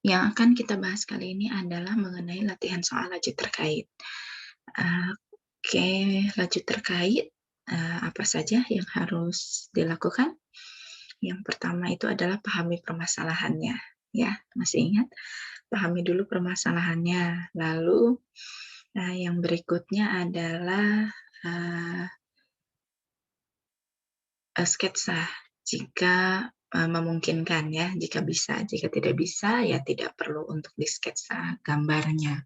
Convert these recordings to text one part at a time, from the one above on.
Yang akan kita bahas kali ini adalah mengenai latihan soal laju terkait. Oke, laju terkait, apa saja yang harus dilakukan? Yang pertama itu adalah pahami permasalahannya, ya, masih ingat? Pahami dulu permasalahannya, lalu, yang berikutnya adalah, eee sketsa jika, memungkinkan ya, jika bisa. Jika tidak bisa, ya tidak perlu untuk disketsa gambarnya.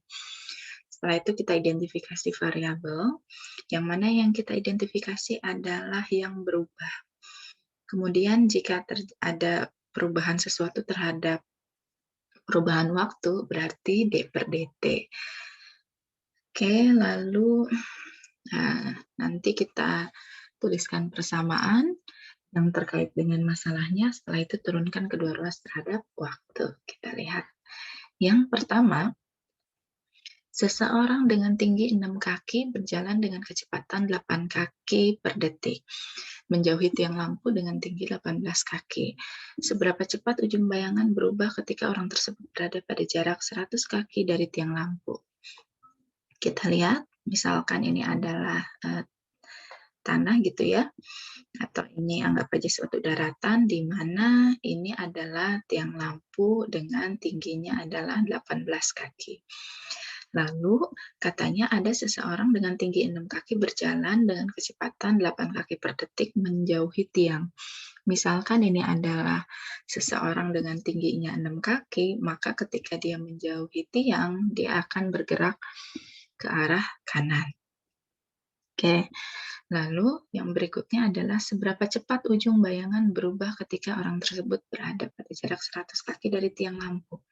Setelah itu kita identifikasi variabel, yang mana yang kita identifikasi adalah yang berubah. Kemudian jika ada perubahan sesuatu terhadap perubahan waktu, berarti D per dt. Oke, lalu, nanti kita tuliskan persamaan yang terkait dengan masalahnya, setelah itu turunkan kedua ruas terhadap waktu. Kita lihat. Yang pertama, seseorang dengan tinggi 6 kaki berjalan dengan kecepatan 8 kaki per detik, menjauhi tiang lampu dengan tinggi 18 kaki. Seberapa cepat ujung bayangan berubah ketika orang tersebut berada pada jarak 100 kaki dari tiang lampu? Kita lihat, misalkan ini adalah tanah gitu ya, atau ini anggap aja suatu daratan di mana ini adalah tiang lampu dengan tingginya adalah 18 kaki. Lalu katanya ada seseorang dengan tinggi 6 kaki berjalan dengan kecepatan 8 kaki per detik menjauhi tiang. Misalkan ini adalah seseorang dengan tingginya 6 kaki, maka ketika dia menjauhi tiang, dia akan bergerak ke arah kanan. Oke. Lalu yang berikutnya adalah seberapa cepat ujung bayangan berubah ketika orang tersebut berada pada jarak 100 kaki dari tiang lampu.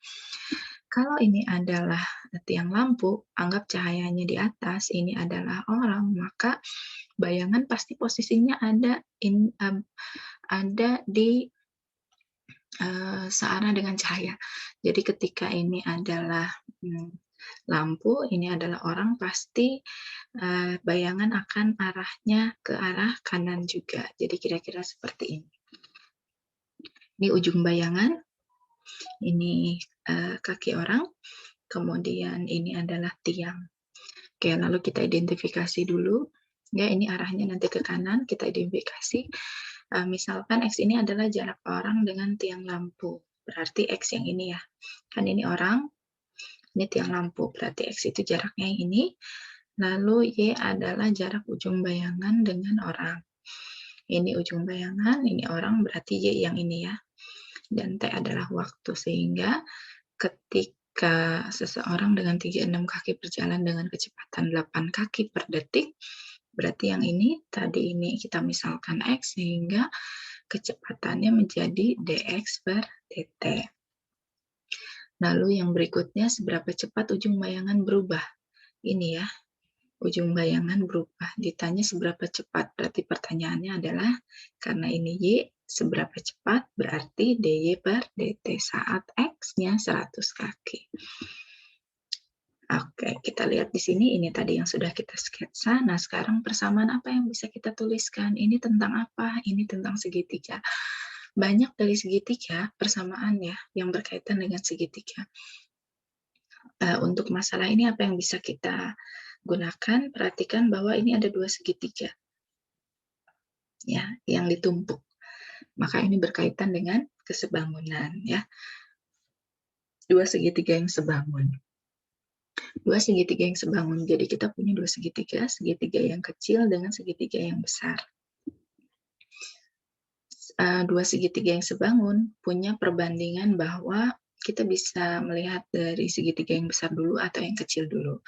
Kalau ini adalah tiang lampu, anggap cahayanya di atas, ini adalah orang, maka bayangan pasti posisinya ada di searah dengan cahaya. Jadi ketika ini adalah lampu, ini adalah orang, pasti bayangan akan arahnya ke arah kanan juga. Jadi kira-kira seperti ini. Ini ujung bayangan, ini kaki orang, kemudian ini adalah tiang. Oke, lalu kita identifikasi dulu. Ya, ini arahnya nanti ke kanan, kita identifikasi. Misalkan X ini adalah jarak orang dengan tiang lampu. Berarti X yang ini ya. Kan ini orang, ini tiang lampu. Berarti X itu jaraknya yang ini. Lalu Y adalah jarak ujung bayangan dengan orang. Ini ujung bayangan, ini orang, berarti Y yang ini ya. Dan T adalah waktu, sehingga ketika seseorang dengan tinggi 6 kaki berjalan dengan kecepatan 8 kaki per detik, berarti yang ini, tadi ini kita misalkan X, sehingga kecepatannya menjadi dx per dt. Lalu yang berikutnya, seberapa cepat ujung bayangan berubah? Ini ya, ujung bayangan berubah. Ditanya seberapa cepat, berarti pertanyaannya adalah, karena ini Y, seberapa cepat, berarti dy per dt saat X-nya 100 kaki. Oke, kita lihat di sini, ini tadi yang sudah kita sketsa. Nah, sekarang persamaan apa yang bisa kita tuliskan? Ini tentang apa? Ini tentang segitiga. Banyak dari segitiga persamaan ya, yang berkaitan dengan segitiga. Untuk masalah ini apa yang bisa kita gunakan? Perhatikan bahwa ini ada 2 segitiga ya, yang ditumpuk. Maka ini berkaitan dengan kesebangunan ya. 2 segitiga yang sebangun. 2 segitiga yang sebangun. Jadi kita punya 2 segitiga, segitiga yang kecil dengan segitiga yang besar. 2 segitiga yang sebangun punya perbandingan bahwa kita bisa melihat dari segitiga yang besar dulu atau yang kecil dulu.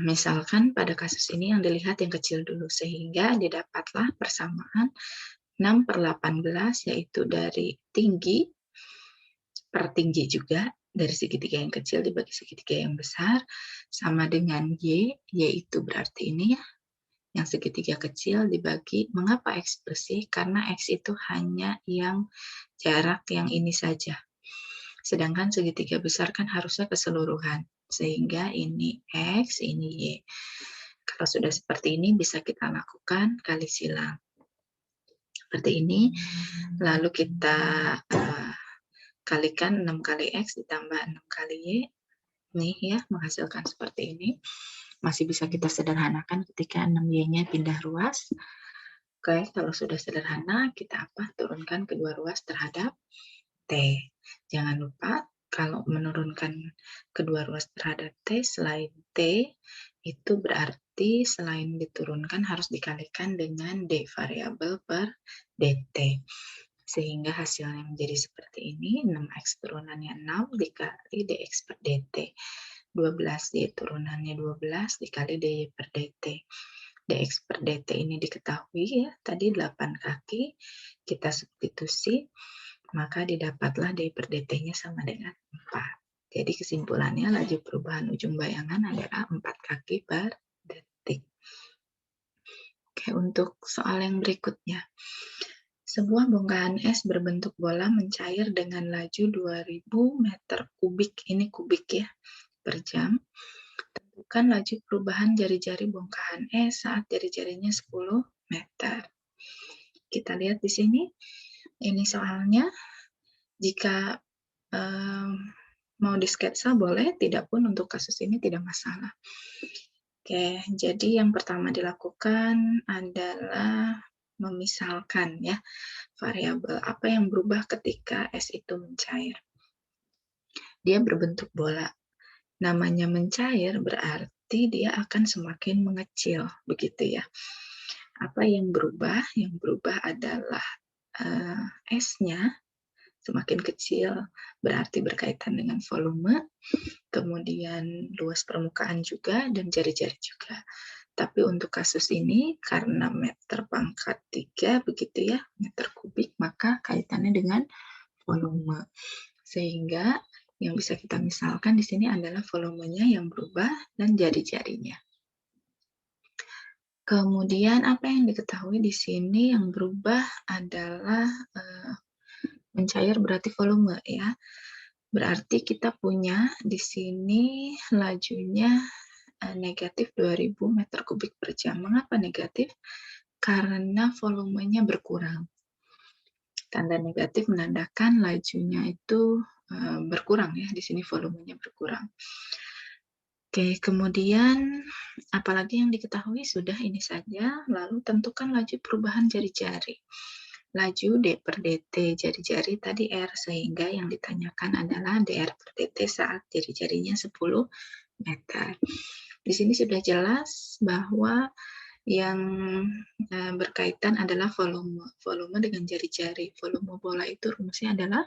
Misalkan pada kasus ini yang dilihat yang kecil dulu, sehingga didapatlah persamaan 6 per 18, yaitu dari tinggi per tinggi juga, dari segitiga yang kecil dibagi segitiga yang besar, sama dengan Y, yaitu berarti ini ya, yang segitiga kecil dibagi, mengapa X bersih? Karena X itu hanya yang jarak yang ini saja. Sedangkan segitiga besar kan harusnya keseluruhan, sehingga ini X, ini Y. Kalau sudah seperti ini, bisa kita lakukan kali silang. Seperti ini, lalu kita kalikan 6 kali X ditambah 6 kali Y, nih ya, menghasilkan seperti ini. Masih bisa kita sederhanakan ketika 6Y-nya pindah ruas. Oke, kalau sudah sederhana, kita apa? Turunkan kedua ruas terhadap T. Jangan lupa kalau menurunkan kedua ruas terhadap T, selain T, itu berarti selain diturunkan harus dikalikan dengan D, variabel per DT. Sehingga hasilnya menjadi seperti ini, 6X turunannya 6 dikali DX per DT. 12 Y turunannya 12 dikali DY per DT. DX per DT ini diketahui ya, tadi 8 kaki, kita substitusi, maka didapatlah D per DT-nya sama dengan 4. Jadi kesimpulannya laju perubahan ujung bayangan adalah 4 kaki per detik. Oke, untuk soal yang berikutnya. Sebuah bongkahan es berbentuk bola mencair dengan laju 2000 meter kubik, ini kubik ya, per jam. Tentukan laju perubahan jari-jari bongkahan es saat jari-jarinya 10 meter. Kita lihat di sini, ini soalnya, jika mau disketsa boleh, tidak pun untuk kasus ini tidak masalah. Oke, jadi yang pertama dilakukan adalah memisalkan ya, variabel apa yang berubah ketika es itu mencair. Dia berbentuk bola. Namanya mencair berarti dia akan semakin mengecil, begitu ya. Apa yang berubah? Yang berubah adalah esnya semakin kecil, berarti berkaitan dengan volume, kemudian luas permukaan juga, dan jari-jari juga. Tapi untuk kasus ini, karena meter pangkat 3, begitu ya, meter kubik, maka kaitannya dengan volume. Sehingga yang bisa kita misalkan di sini adalah volumenya yang berubah dan jari-jarinya. Kemudian apa yang diketahui di sini yang berubah adalah mencair berarti volume ya. Berarti kita punya di sini lajunya negatif 2000 meter kubik per jam. Mengapa negatif? Karena volumenya berkurang. Tanda negatif menandakan lajunya itu berkurang ya, di sini volumenya berkurang. Oke, kemudian apalagi yang diketahui sudah ini saja, lalu tentukan laju perubahan jari-jari. Laju D per DT jari-jari tadi R, sehingga yang ditanyakan adalah DR per DT saat jari-jarinya 10 meter. Di sini sudah jelas bahwa yang berkaitan adalah volume dengan jari-jari. Volume bola itu rumusnya adalah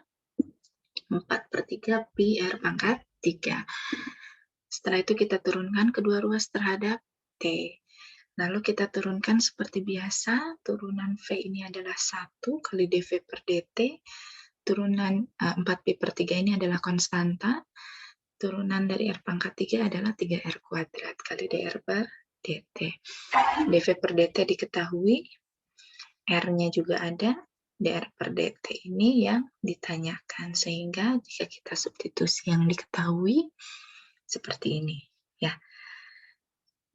4/3 pi R pangkat 3. Setelah itu kita turunkan kedua ruas terhadap T. Lalu kita turunkan seperti biasa, turunan V ini adalah 1 kali dV per dt, turunan 4pi per 3 ini adalah konstanta, turunan dari R pangkat 3 adalah 3R kuadrat kali dR per dt. dV per dt diketahui, R-nya juga ada, dR per dt ini yang ditanyakan, sehingga jika kita substitusi yang diketahui, seperti ini ya.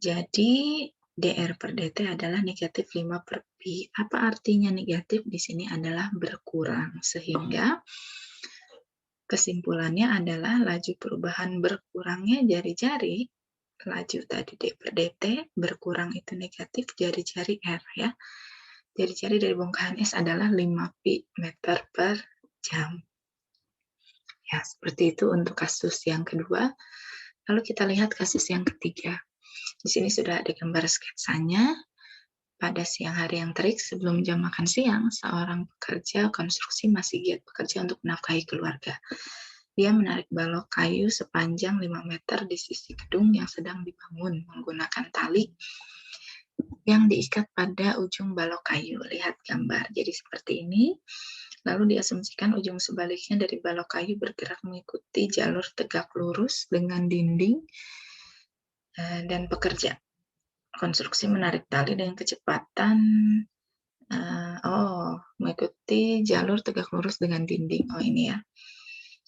Jadi dR per dt adalah negatif 5 per pi. Apa artinya negatif? Di sini adalah berkurang, sehingga kesimpulannya adalah laju perubahan berkurangnya jari-jari, laju tadi D per dt, berkurang itu negatif jari-jari R ya. Jari-jari dari bongkahan es adalah 5 pi meter per jam. Ya, seperti itu untuk kasus yang kedua. Lalu kita lihat kasus yang ketiga. Di sini sudah ada gambar sketsanya. Pada siang hari yang terik sebelum jam makan siang, seorang pekerja konstruksi masih giat bekerja untuk menafkahi keluarga. Dia menarik balok kayu sepanjang 5 meter di sisi gedung yang sedang dibangun menggunakan tali yang diikat pada ujung balok kayu. Lihat gambar. Jadi seperti ini. Lalu diasumsikan ujung sebaliknya dari balok kayu bergerak mengikuti jalur tegak lurus dengan dinding dan pekerja konstruksi menarik tali dengan kecepatan mengikuti jalur tegak lurus dengan dinding. Oh ini ya.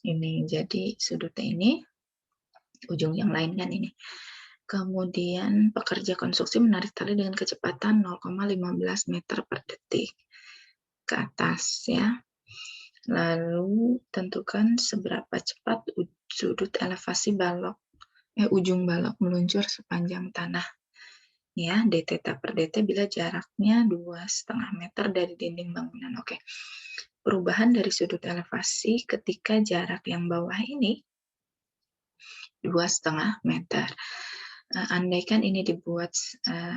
Ini jadi sudutnya ini, ujung yang lain kan ini. Kemudian pekerja konstruksi menarik tali dengan kecepatan 0,15 meter per detik ke atas ya. Lalu tentukan seberapa cepat sudut elevasi ujung balok meluncur sepanjang tanah. Ya, d theta per dt bila jaraknya 2,5 meter dari dinding bangunan. Oke. Perubahan dari sudut elevasi ketika jarak yang bawah ini 2,5 meter. Andaikan ini dibuat,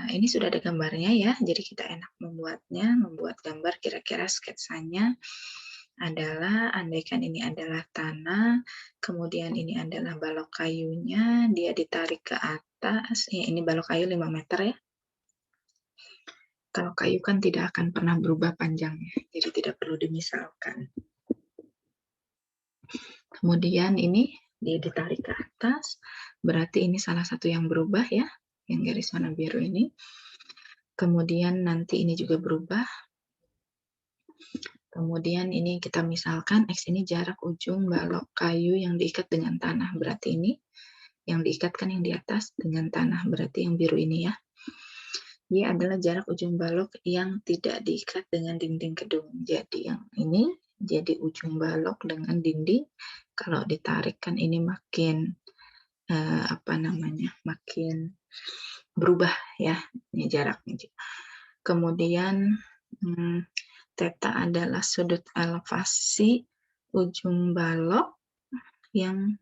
ini sudah ada gambarnya ya, jadi kita enak membuat gambar kira-kira sketsanya adalah andaikan ini adalah tanah, kemudian ini adalah balok kayunya, dia ditarik ke atas, ini balok kayu 5 meter ya. Kalau kayu kan tidak akan pernah berubah panjangnya, jadi tidak perlu dimisalkan. Kemudian ini dia ditarik ke atas, berarti ini salah satu yang berubah ya, yang garis warna biru ini. Kemudian nanti ini juga berubah. Kemudian ini kita misalkan X ini jarak ujung balok kayu yang diikat dengan tanah, berarti ini yang diikatkan yang di atas dengan tanah, berarti yang biru ini ya. Y adalah jarak ujung balok yang tidak diikat dengan dinding gedung. Jadi yang ini jadi ujung balok dengan dinding. Kalau ditarik kan ini makin makin berubah ya ini jaraknya. Kemudian theta adalah sudut elevasi ujung balok yang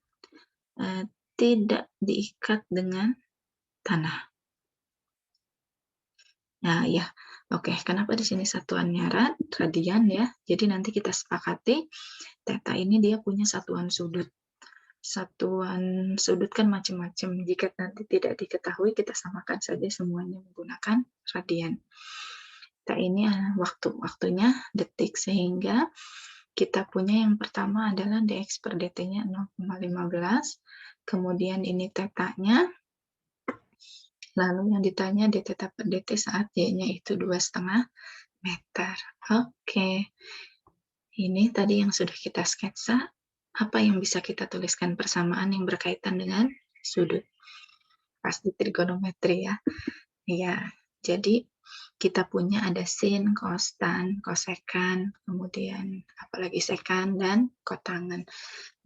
tidak diikat dengan tanah. Nah, ya. Oke, kenapa di sini satuannya radian ya? Jadi nanti kita sepakati theta ini dia punya satuan sudut. Satuan sudut kan macam-macam. Jika nanti tidak diketahui, kita samakan saja semuanya menggunakan radian. Theta ini waktunya detik, sehingga kita punya yang pertama adalah dx per dt-nya 0,15. Kemudian ini theta-nya. Lalu yang ditanya d theta per dt saat y-nya itu 2,5 meter. Oke. Ini tadi yang sudah kita sketsa. Apa yang bisa kita tuliskan persamaan yang berkaitan dengan sudut? Pasti trigonometri ya. Ya, jadi kita punya ada sin, cos, tan, kosekan, kemudian apalagi sekan dan kotangen.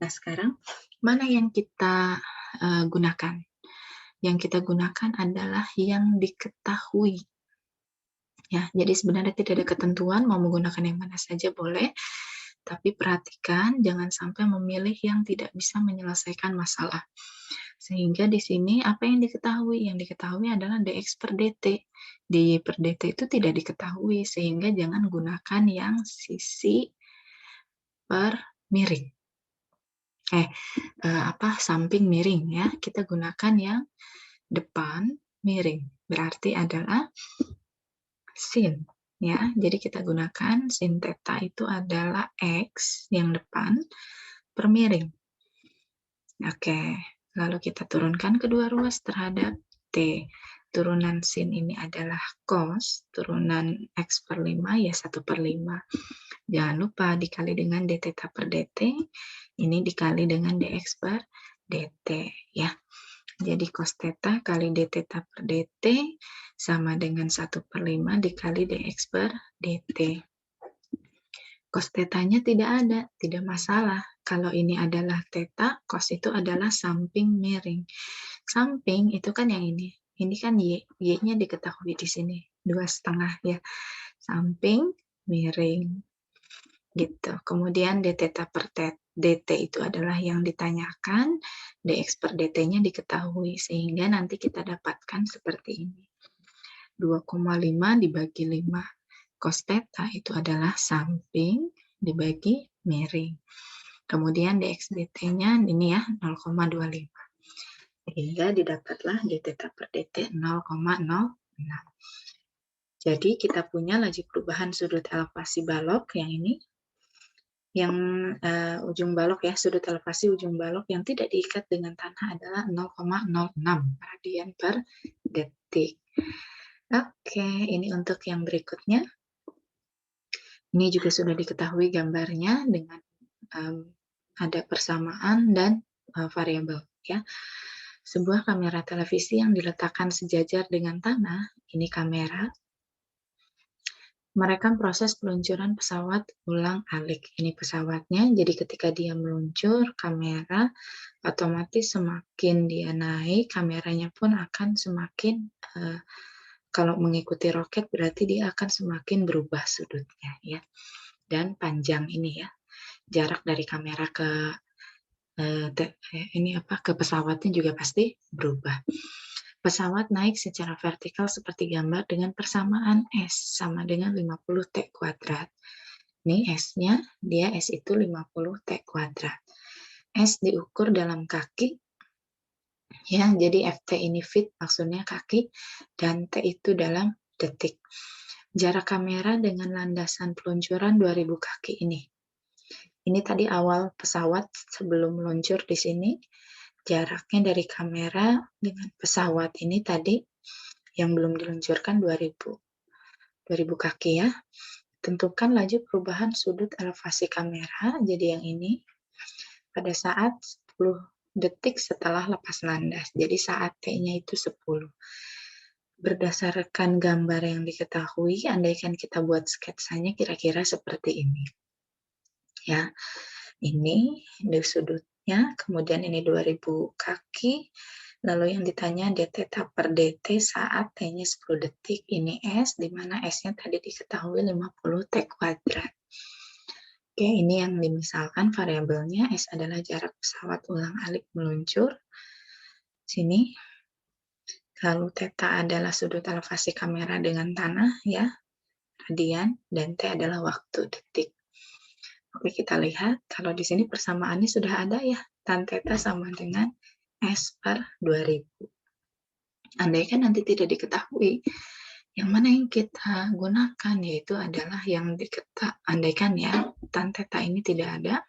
Nah, sekarang mana yang kita gunakan? Yang kita gunakan adalah yang diketahui. Ya, jadi sebenarnya tidak ada ketentuan mau menggunakan yang mana saja boleh, tapi perhatikan jangan sampai memilih yang tidak bisa menyelesaikan masalah. Sehingga di sini apa yang diketahui? Yang diketahui adalah dx per dt. dy per dt itu tidak diketahui, sehingga jangan gunakan yang sisi per miring. Samping miring ya. Kita gunakan yang depan miring. Berarti adalah sin ya. Jadi kita gunakan sin theta itu adalah x yang depan per miring. Oke, lalu kita turunkan kedua ruas terhadap t. Turunan sin ini adalah cos, turunan x per 5 ya 1/5. Jangan lupa dikali dengan d theta per dt, ini dikali dengan dx per dt ya. Jadi cos theta kali d theta per dt sama dengan 1/5 dikali dx per dt. Cos theta-nya tidak ada, tidak masalah. Kalau ini adalah theta, cos itu adalah samping miring. Samping itu kan yang ini. Ini kan y, y-nya diketahui di sini, 2,5 ya. Samping miring. Gitu. Kemudian d theta per dt itu adalah yang ditanyakan, dx per dt-nya diketahui, sehingga nanti kita dapatkan seperti ini. 2,5 dibagi 5. Cos theta itu adalah samping dibagi miring. Kemudian dx dt-nya ini ya 0,25. Sehingga didapatlah d theta per dt 0,06. Jadi kita punya laju perubahan sudut elevasi balok yang ini, yang ujung balok ya, sudut elevasi ujung balok yang tidak diikat dengan tanah adalah 0,06 radian per detik. Oke, ini untuk yang berikutnya. Ini juga sudah diketahui gambarnya dengan ada persamaan dan variabel ya. Sebuah kamera televisi yang diletakkan sejajar dengan tanah, ini kamera. merekam proses peluncuran pesawat ulang-alik. Ini pesawatnya, jadi ketika dia meluncur, kamera otomatis semakin dia naik, kameranya pun akan semakin, kalau mengikuti roket berarti dia akan semakin berubah sudutnya ya, dan panjang ini ya, jarak dari kamera ke, ke pesawatnya juga pasti berubah. Pesawat naik secara vertikal seperti gambar dengan persamaan S sama dengan 50 T kuadrat. Ini S-nya, dia S itu 50 T kuadrat. S diukur dalam kaki, ya, jadi FT ini feet maksudnya kaki, dan T itu dalam detik. Jarak kamera dengan landasan peluncuran 2000 kaki ini. Ini tadi awal pesawat sebelum meluncur di sini, jaraknya dari kamera dengan pesawat ini tadi yang belum diluncurkan 2000 kaki ya. Tentukan laju perubahan sudut elevasi kamera, jadi yang ini, pada saat 10 detik setelah lepas landas. Jadi saat T-nya itu 10. Berdasarkan gambar yang diketahui, andaikan kita buat sketsanya kira-kira seperti ini. Ya, ini dari sudutnya, kemudian ini 2000 kaki, lalu yang ditanya d theta per dt saat T-nya 10 detik, ini S, di mana S-nya tadi diketahui 50 T kuadrat. Oke, ini yang dimisalkan variabelnya, S adalah jarak pesawat ulang-alik meluncur. Sini, lalu theta adalah sudut elevasi kamera dengan tanah, ya, radian, dan T adalah waktu detik. Oke, kita lihat kalau di sini persamaannya sudah ada ya, tan theta sama dengan S per 2000. Andaikan nanti tidak diketahui, yang mana yang kita gunakan yaitu adalah yang andaikan ya, tan theta ini tidak ada,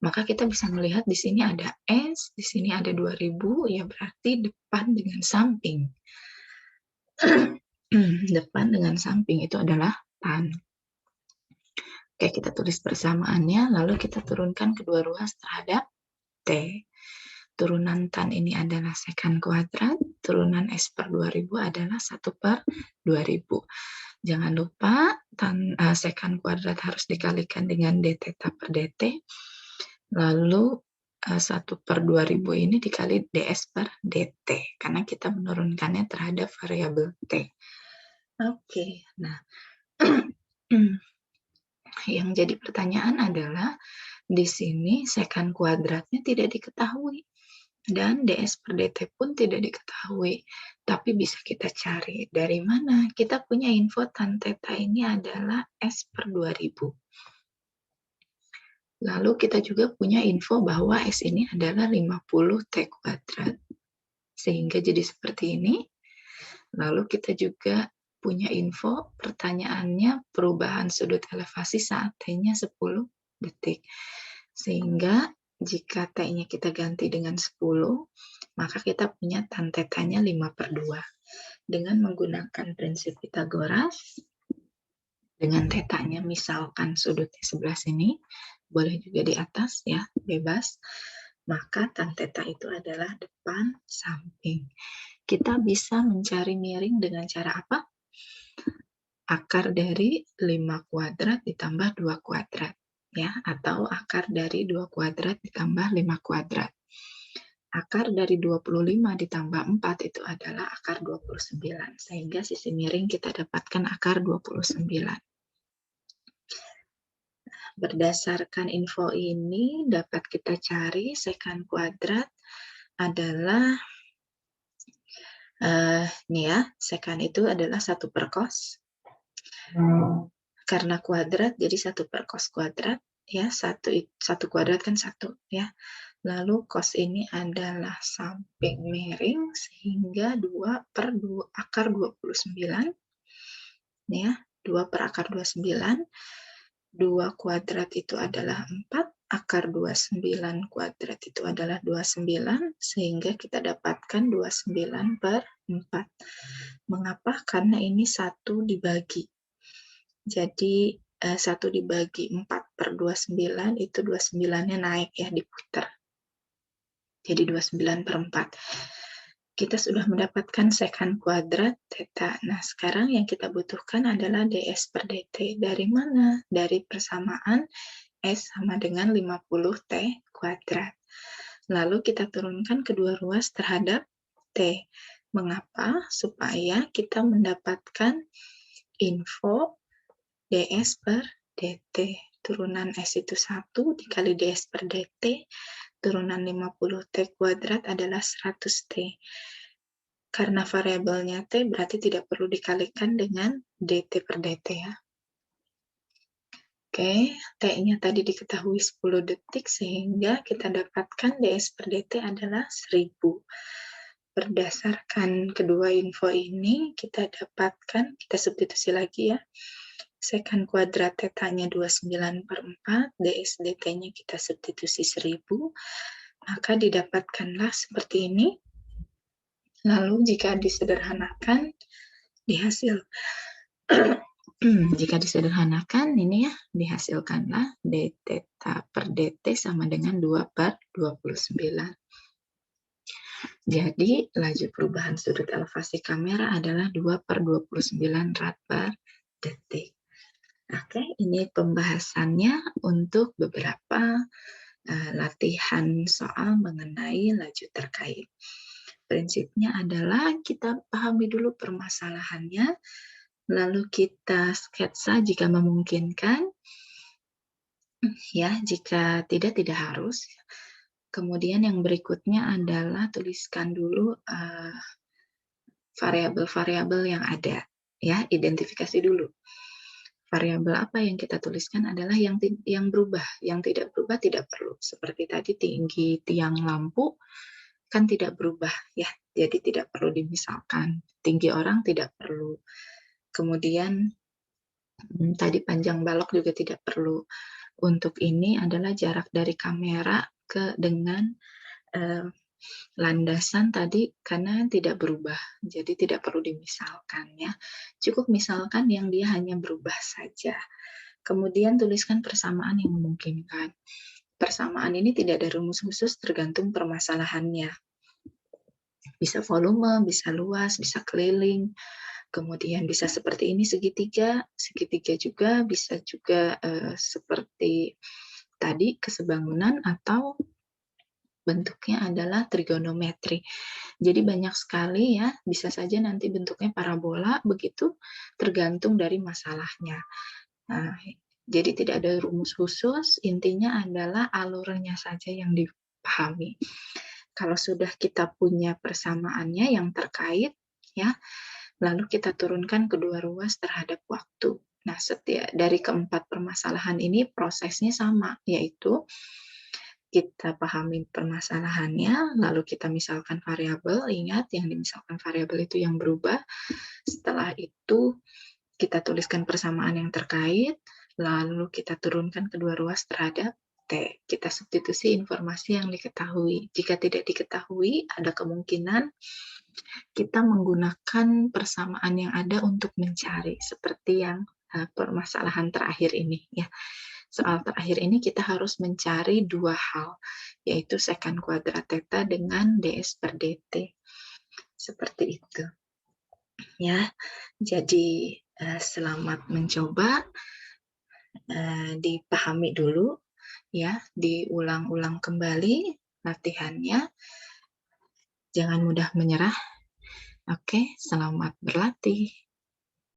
maka kita bisa melihat di sini ada S, di sini ada 2000, ya berarti depan dengan samping. Depan dengan samping itu adalah tan. Oke, kita tulis persamaannya, lalu kita turunkan kedua ruas terhadap T. Turunan tan ini adalah sekan kuadrat, turunan S per 2000 adalah 1 per 2000. Jangan lupa sekan kuadrat harus dikalikan dengan d theta per dt, lalu 1 per 2000 ini dikali ds per dt, karena kita menurunkannya terhadap variabel T. Oke, nah yang jadi pertanyaan adalah di sini sekan kuadratnya tidak diketahui dan ds per dt pun tidak diketahui, tapi bisa kita cari dari mana. Kita punya info tan theta ini adalah S per 2000. Lalu kita juga punya info bahwa S ini adalah 50 T kuadrat. Sehingga jadi seperti ini. Lalu kita juga punya info pertanyaannya perubahan sudut elevasi saat T-nya 10 detik. Sehingga jika T-nya kita ganti dengan 10, maka kita punya tan theta-nya 5 per 2. Dengan menggunakan prinsip Pythagoras, dengan theta-nya misalkan sudutnya sebelah sini, boleh juga di atas ya, bebas, maka tan theta itu adalah depan samping. Kita bisa mencari miring dengan cara apa? Akar dari 5 kuadrat ditambah 2 kuadrat, ya, atau akar dari 2 kuadrat ditambah 5 kuadrat. Akar dari 25 ditambah 4 itu adalah akar 29, sehingga sisi miring kita dapatkan akar 29. Berdasarkan info ini dapat kita cari sekan kuadrat adalah ini ya, sekan itu adalah 1 per cos. Karena kuadrat jadi 1 per cos kuadrat ya, 1 kuadrat kan 1 ya. Lalu cos ini adalah samping miring sehingga 2 per 2 akar 29 ya, 2 per akar 29. 2 kuadrat itu adalah 4, akar 29 kuadrat itu adalah 29, sehingga kita dapatkan 29 per 4. Mengapa? Karena ini 1 dibagi. Jadi 1 dibagi 4 per 29, itu 29-nya naik ya, diputar. Jadi 29 per 4. Kita sudah mendapatkan sekant kuadrat theta. Nah, sekarang yang kita butuhkan adalah ds per dt. Dari mana? Dari persamaan S sama dengan 50 T kuadrat. Lalu kita turunkan kedua ruas terhadap T. Mengapa? Supaya kita mendapatkan info ds per dt. Turunan S itu 1 dikali ds per dt, turunan 50 T kuadrat adalah 100 T. Karena variabelnya T berarti tidak perlu dikalikan dengan dt per dt ya. Oke, T-nya tadi diketahui 10 detik sehingga kita dapatkan ds per dt adalah 1000. Berdasarkan kedua info ini, kita dapatkan, kita substitusi lagi ya, sekant kuadrat theta-nya 29/4, ds dt-nya kita substitusi 1000, maka didapatkanlah seperti ini. Lalu jika disederhanakan, jika disederhanakan ini ya, dihasilkanlah d theta per dt sama dengan 2/29. Jadi, laju perubahan sudut elevasi kamera adalah 2/29 rad per detik. Oke, ini pembahasannya untuk beberapa latihan soal mengenai laju terkait. Prinsipnya adalah kita pahami dulu permasalahannya, lalu kita sketsa jika memungkinkan, ya, jika tidak harus. Kemudian yang berikutnya adalah tuliskan dulu variabel-variabel yang ada, ya, identifikasi dulu. Variabel apa yang kita tuliskan adalah yang berubah, yang tidak berubah tidak perlu. Seperti tadi tinggi tiang lampu kan tidak berubah ya, jadi tidak perlu dimisalkan. Tinggi orang tidak perlu. Kemudian tadi panjang balok juga tidak perlu. Untuk ini adalah jarak dari kamera dengan landasan tadi karena tidak berubah, jadi tidak perlu dimisalkan ya. Cukup misalkan yang dia hanya berubah saja. Kemudian tuliskan persamaan yang memungkinkan. Persamaan ini tidak ada rumus khusus, tergantung permasalahannya. Bisa volume, bisa luas, bisa keliling, kemudian bisa seperti ini segitiga, segitiga juga, bisa juga seperti tadi kesebangunan atau bentuknya adalah trigonometri. Jadi banyak sekali ya, bisa saja nanti bentuknya parabola, begitu tergantung dari masalahnya. Nah, jadi tidak ada rumus khusus, intinya adalah alurnya saja yang dipahami. Kalau sudah kita punya persamaannya yang terkait, ya, lalu kita turunkan kedua ruas terhadap waktu. Nah, dari keempat permasalahan ini prosesnya sama, yaitu kita pahami permasalahannya, lalu kita misalkan variabel, ingat yang dimisalkan variabel itu yang berubah. Setelah itu kita tuliskan persamaan yang terkait, lalu kita turunkan kedua ruas terhadap T. Kita substitusi informasi yang diketahui. Jika tidak diketahui, ada kemungkinan kita menggunakan persamaan yang ada untuk mencari, seperti yang permasalahan terakhir ini ya. Soal terakhir ini kita harus mencari dua hal, yaitu sekant kuadrat theta dengan ds per dt. Seperti itu. Ya, jadi selamat mencoba, dipahami dulu, ya, diulang-ulang kembali latihannya. Jangan mudah menyerah. Oke, selamat berlatih.